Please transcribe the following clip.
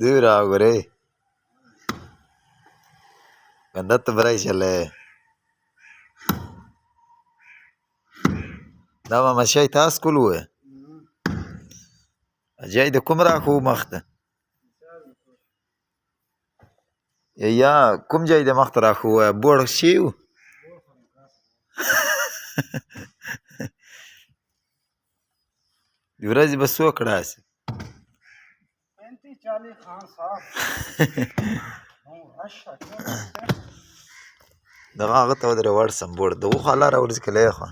دور آگوره گندت برای چله دا محمد شای تاس کلوه جای د کوم را خو مخته یا کوم جای د مخته را خو بوړ شیو د ورځې به څو کړاسي 35-40 خان صاحب دغه هغه ته ودرې ورسم بوړ دغه خو الله راورځي که لی خوا